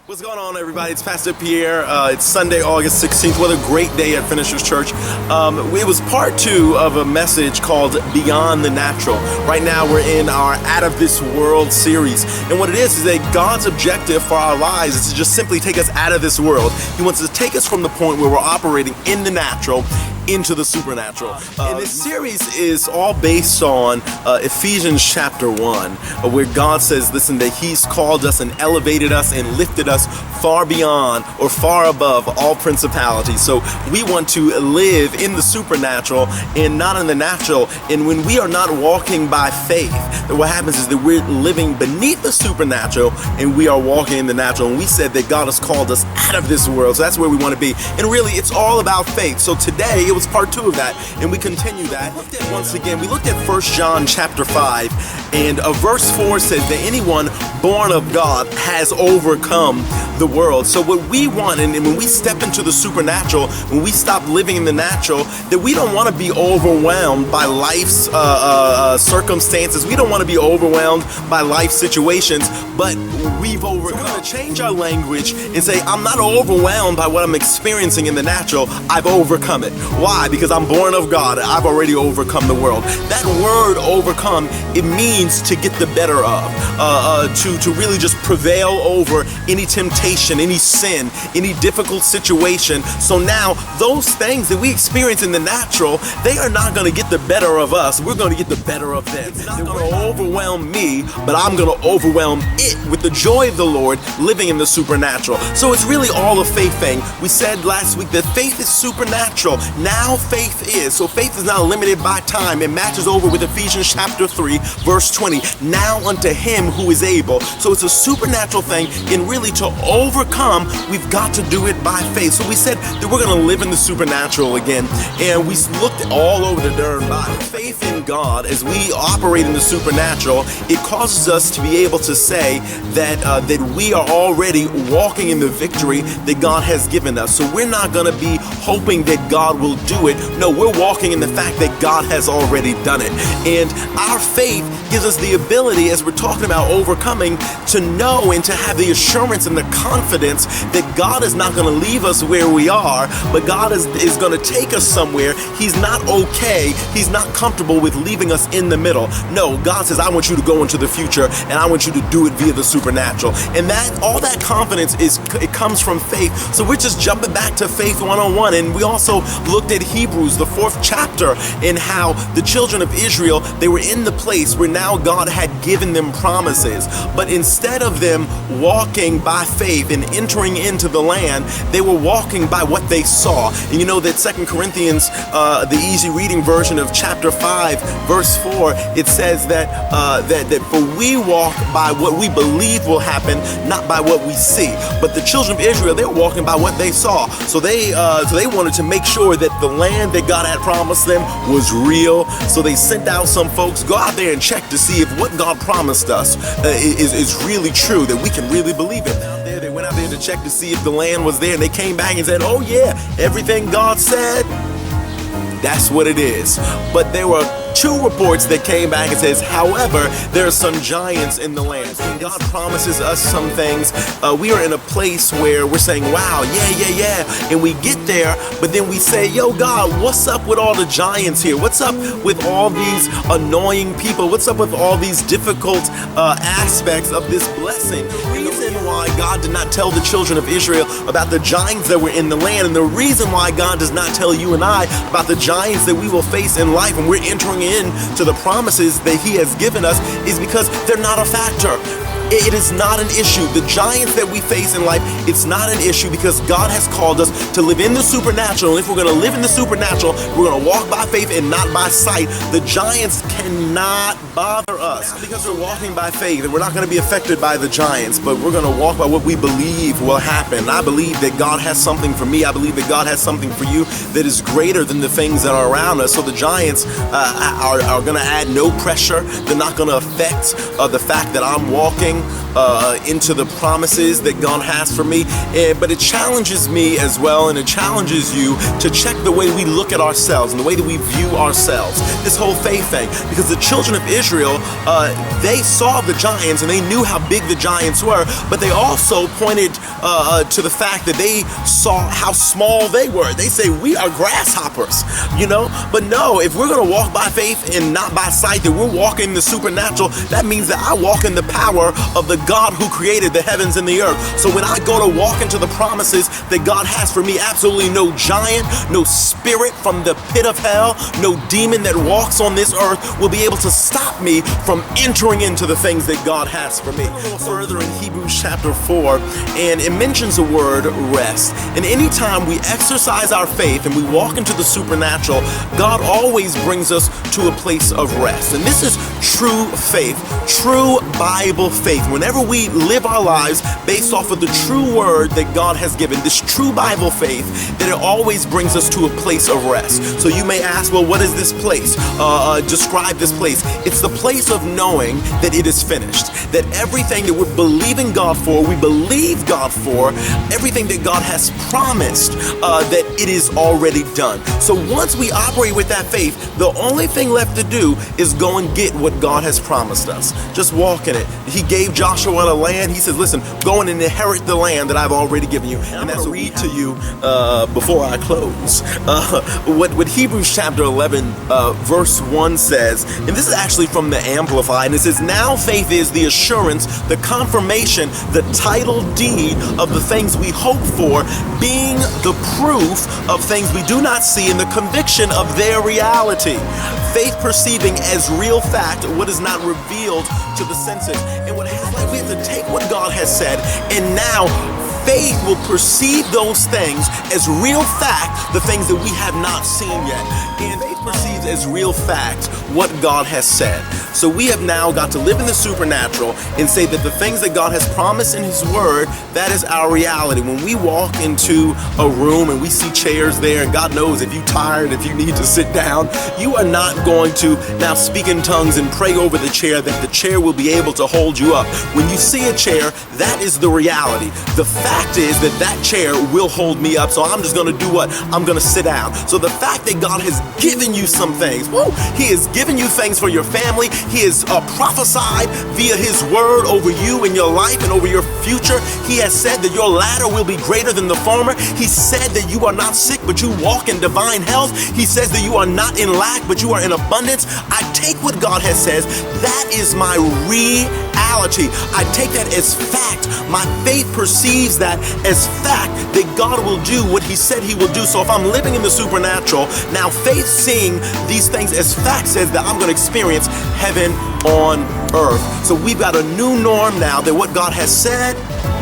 What's going on, everybody? It's Pastor Pierre. It's Sunday, August 16th. What a great day at Finishers Church. It was part 2 of a message called Beyond the Natural. Right now, we're in our Out of This World series. And what it is that God's objective for our lives is to just simply take us out of this world. He wants to take us from the point where we're operating in the natural into the supernatural. And this series is all based on Ephesians chapter 1, where God says, listen, that He's called us and elevated us and lifted us far beyond or far above all principalities. So we want to live in the supernatural and not in the natural. And when we are not walking by faith, then what happens is that we're living beneath the supernatural and we are walking in the natural. And we said that God has called us out of this world. So that's where we want to be. And really, it's all about faith. So today, it was part 2 of that, and we continue that. Once again, we looked at 1 John chapter 5, and verse 4 says that anyone born of God has overcome the world. So what we want, and when we step into the supernatural, when we stop living in the natural, that we don't want to be overwhelmed by life's circumstances. We don't want to be overwhelmed by life situations, but we've overcome. We're going to change our language and say, I'm not overwhelmed by what I'm experiencing in the natural. I've overcome it. Why? Because I'm born of God. I've already overcome the world. That word overcome, it means to get the better of, to really just prevail over any temptation, any sin, any difficult situation. So now those things that we experience in the natural, they are not going to get the better of us. We're going to get the better of them. It's not going to overwhelm me, but I'm going to overwhelm it with the joy of the Lord, living in the supernatural. So it's really all a faith thing. We said last week that faith is supernatural. Now faith is. So faith is not limited by time. It matches over with Ephesians chapter 3, verse 20. Now unto Him who is able. So it's a supernatural thing, and really to overcome, we've got to do it by faith. So we said that we're going to live in the supernatural again, and we looked all over the darn Bible. Faith in God, as we operate in the supernatural, it causes us to be able to say that we are already walking in the victory that God has given us. So we're not going to be hoping that God will do it. No, we're walking in the fact that God has already done it. And our faith gives us the ability, as we're talking about overcoming, to know and to have the assurance and the confidence that God is not going to leave us where we are, but God is going to take us somewhere. He's not okay. He's not comfortable with leaving us in the middle. No, God says, I want you to go into the future, and I want you to do it via the supernatural. And that all that confidence it comes from faith. So we're just jumping back to faith 101. And we also looked at Hebrews, the 4th chapter, and how the children of Israel, they were in the place where now God had given them promises. But instead of them walking by faith and entering into the land, they were walking by what they saw. And you know that 2 Corinthians, the easy reading version of chapter 5, verse 4, it says that for we walk by what we believe will happen, not by what we see. But the children of Israel, they were walking by what they saw. So they wanted to make sure that the land that God had promised them was real. So they sent out some folks, go out there and check to see if what God promised us is really true, that we can really believe it. They went out there to check to see if the land was there, and they came back and said, oh yeah, everything God said, that's what it is. But there were 2 reports that came back and says, however, there are some giants in the land. And God promises us some things. We are in a place where we're saying, wow, yeah. And we get there, but then we say, yo, God, what's up with all the giants here? What's up with all these annoying people? What's up with all these difficult aspects of this blessing? The reason why God did not tell the children of Israel about the giants that were in the land, and the reason why God does not tell you and I about the giants that we will face in life when we're entering into the promises that He has given us, is because they're not a factor. It is not an issue. The giants that we face in life, it's not an issue, because God has called us to live in the supernatural. And if we're going to live in the supernatural, we're going to walk by faith and not by sight. The giants cannot bother us, because we're walking by faith, and we're not going to be affected by the giants, but we're going to walk by what we believe will happen. I believe that God has something for me. I believe that God has something for you that is greater than the things that are around us. So the giants are going to add no pressure. They're not going to affect the fact that I'm walking into the promises that God has for me. But it challenges me as well, and it challenges you to check the way we look at ourselves and the way that we view ourselves. This whole faith thing, because the children of Israel, they saw the giants and they knew how big the giants were, but they also pointed to the fact that they saw how small they were. They say, we are grasshoppers, you know? But no, if we're gonna walk by faith and not by sight, that we're walking the supernatural, that means that I walk in the power of the God who created the heavens and the earth. So when I go to walk into the promises that God has for me, absolutely no giant, no spirit from the pit of hell, no demon that walks on this earth will be able to stop me from entering into the things that God has for me. A little further in Hebrews chapter 4, and it mentions the word rest. And anytime we exercise our faith and we walk into the supernatural, God always brings us to a place of rest. And this is true faith, true Bible faith. Whenever we live our lives based off of the true word that God has given, this true Bible faith, that it always brings us to a place of rest. So you may ask, well, what is this place? Describe this place. It's the place of knowing that it is finished, that everything that we're believing God for, we believe God for, everything that God has promised, that it is already done. So once we operate with that faith, the only thing left to do is go and get what God has promised us. Just walk in it. He gave Joshua a land. He says, listen, go and inherit the land that I've already given you. And that's what I read to you before I close. What Hebrews chapter 11 verse 1 says, and this is actually from the Amplified, and it says, now faith is the assurance, the confirmation, the title deed of the things we hope for, being the proof of things we do not see and the conviction of their reality. Faith perceiving as real fact what is not revealed to the senses. And what happens, like, we have to take what God has said, and now faith will perceive those things as real fact, the things that we have not seen yet. And faith perceives as real fact what God has said. So we have now got to live in the supernatural and say that the things that God has promised in His Word, that is our reality. When we walk into a room and we see chairs there, and God knows if you're tired, if you need to sit down, you are not going to now speak in tongues and pray over the chair that the chair will be able to hold you up. When you see a chair, that is the reality. The fact is that that chair will hold me up, so I'm just going to do what? I'm going to sit down. So the fact that God has given you some things, He has given you things for your family. He has prophesied via His word over you and your life and over your future. He has said that your latter will be greater than the former. He said that you are not sick, but you walk in divine health. He says that you are not in lack, but you are in abundance. I take what God has said. That is my reality. I take that as fact. My faith perceives that as fact, that God will do what He said He will do. So if I'm living in the supernatural, now faith seeing these things as fact says that I'm going to experience heaven on earth. So we've got a new norm now, that what God has said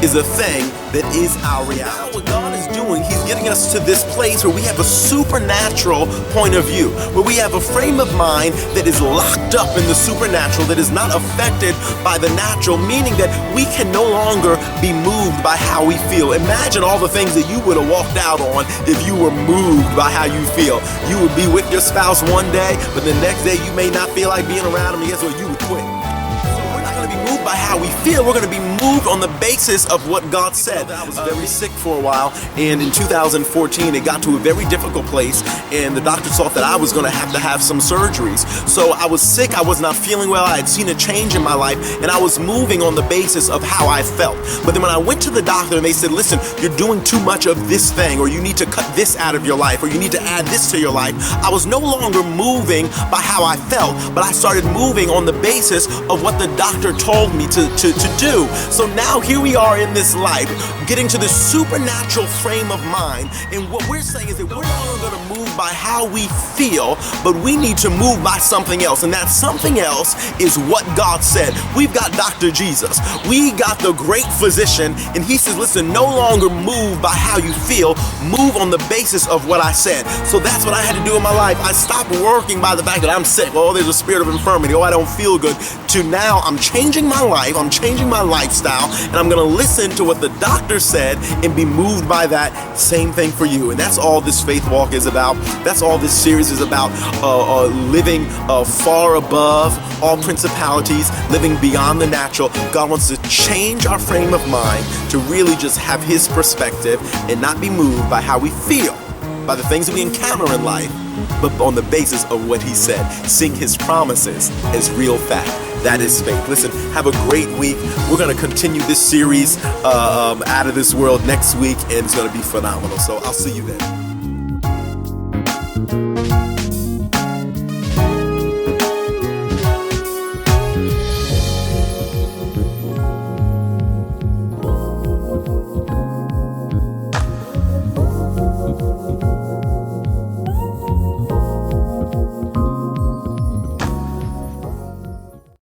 is a thing that is our reality. What God is doing, He's getting us to this place where we have a supernatural point of view, where we have a frame of mind that is locked up in the supernatural, that is not affected by the natural, meaning that we can no longer be moved by how we feel. Imagine all the things that you would have walked out on if you were moved by how you feel. You would be with your spouse one day, but the next day you may not feel like being around them, and guess what? You would quit. Be moved by how we feel. We're going to be moved on the basis of what God said. I was very sick for a while, and in 2014 it got to a very difficult place, and the doctors thought that I was going to have some surgeries. So I was sick, I was not feeling well, I had seen a change in my life, and I was moving on the basis of how I felt. But then when I went to the doctor and they said, listen, you're doing too much of this thing, or you need to cut this out of your life, or you need to add this to your life, I was no longer moving by how I felt, but I started moving on the basis of what the doctor told me to do. So now here we are in this life, getting to this supernatural frame of mind, and what we're saying is that we're no longer going to move by how we feel, but we need to move by something else, and that something else is what God said. We've got Dr. Jesus. We got the great physician, and He says, listen, no longer move by how you feel, move on the basis of what I said. So that's what I had to do in my life. I stopped working by the fact that I'm sick. Oh, there's a spirit of infirmity. Oh, I don't feel good. To now, I'm changing my life. I'm changing my lifestyle. lifestyle, and I'm going to listen to what the doctor said and be moved by that. Same thing for you. And that's all this faith walk is about. That's all this series is about, living far above all principalities, living beyond the natural. God wants to change our frame of mind to really just have his perspective and not be moved by how we feel, by the things that we encounter in life, but on the basis of what he said, seeing his promises as real fact. That is faith. Listen, have a great week. We're going to continue this series, Out of This World, next week, and it's going to be phenomenal. So I'll see you then.